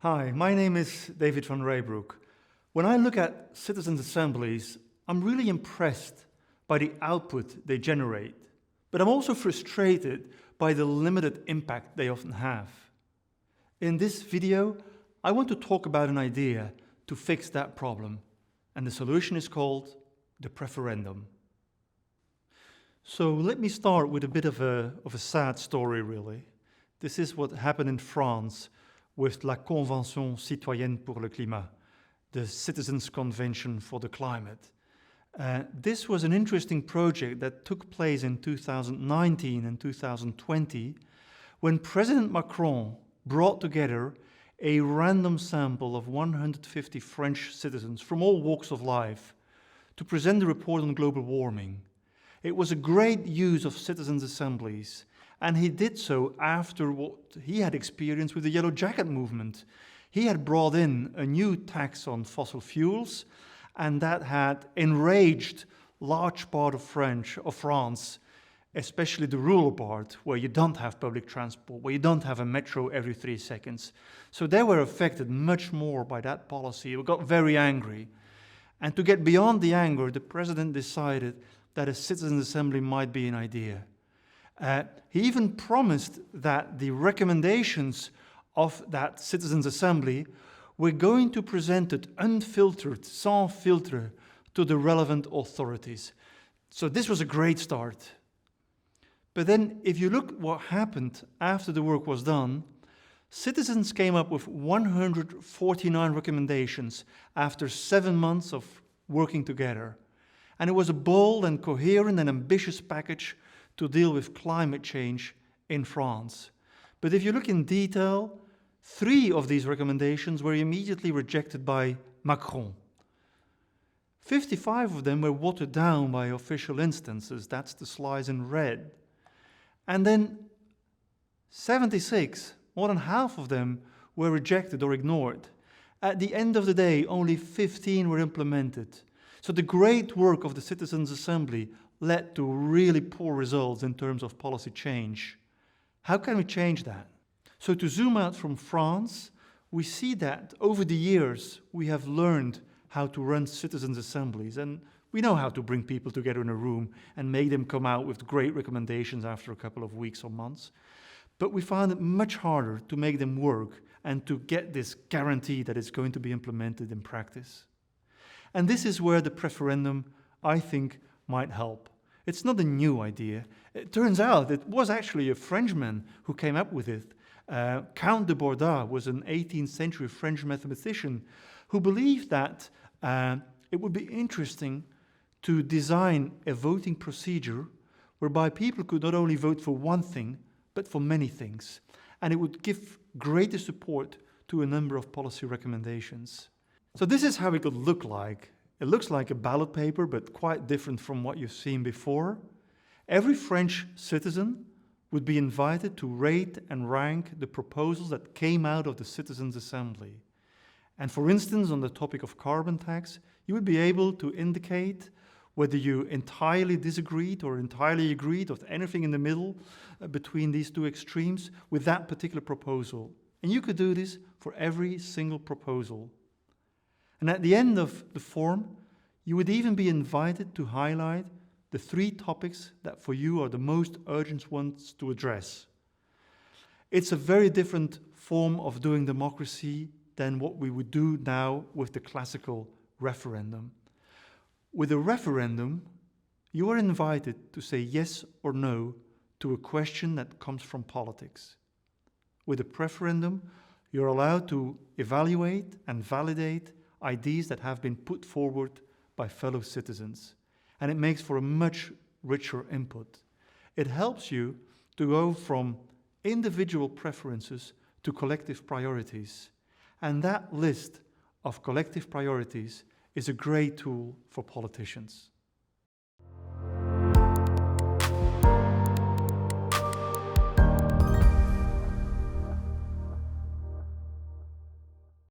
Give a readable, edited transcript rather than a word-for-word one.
Hi, my name is David Van Reybrouck. When I look at citizens' assemblies, I'm really impressed by the output they generate, but I'm also frustrated by the limited impact they often have. In this video, I want to talk about an idea to fix that problem, and the solution is called the preferendum. So let me start with a bit of a sad story, really. This is what happened in France with La Convention Citoyenne pour le Climat, the Citizens' Convention for the Climate. This was an interesting project that took place in 2019 and 2020 when President Macron brought together a random sample of 150 French citizens from all walks of life to present a report on global warming. It was a great use of citizens' assemblies, and he did so after what he had experienced with the Yellow Jacket movement. He had brought in a new tax on fossil fuels, and that had enraged large part of France, especially the rural part, where you don't have public transport, where you don't have a metro every 3 seconds. So they were affected much more by that policy. They got very angry. And to get beyond the anger, the president decided that a citizens' assembly might be an idea. He even promised that the recommendations of that citizens' assembly were going to present it unfiltered, sans filtre, to the relevant authorities. So this was a great start. But then, if you look what happened after the work was done, citizens came up with 149 recommendations after 7 months of working together. And it was a bold and coherent and ambitious package to deal with climate change in France. But if you look in detail, 3 of these recommendations were immediately rejected by Macron. 55 of them were watered down by official instances. That's the slides in red. And then 76, more than half of them, were rejected or ignored. At the end of the day, only 15 were implemented. So the great work of the Citizens' Assembly led to really poor results in terms of policy change. How can we change that? So to zoom out from France, we see that over the years we have learned how to run citizens' assemblies, and we know how to bring people together in a room and make them come out with great recommendations after a couple of weeks or months. But we found it much harder to make them work and to get this guarantee that it's going to be implemented in practice. And this is where the preferendum, I think, might help. It's not a new idea. It turns out it was actually a Frenchman who came up with it. Count de Borda was an 18th century French mathematician who believed that it would be interesting to design a voting procedure whereby people could not only vote for one thing, but for many things. And it would give greater support to a number of policy recommendations. So this is how it could look like. It looks like a ballot paper, but quite different from what you've seen before. Every French citizen would be invited to rate and rank the proposals that came out of the Citizens' Assembly. And for instance, on the topic of carbon tax, you would be able to indicate whether you entirely disagreed or entirely agreed, or anything in the middle between these two extremes with that particular proposal. And you could do this for every single proposal. And at the end of the form, you would even be invited to highlight the 3 topics that for you are the most urgent ones to address. It's a very different form of doing democracy than what we would do now with the classical referendum. With a referendum, you are invited to say yes or no to a question that comes from politics. With a preferendum, you're allowed to evaluate and validate ideas that have been put forward by fellow citizens. And it makes for a much richer input. It helps you to go from individual preferences to collective priorities. And that list of collective priorities is a great tool for politicians.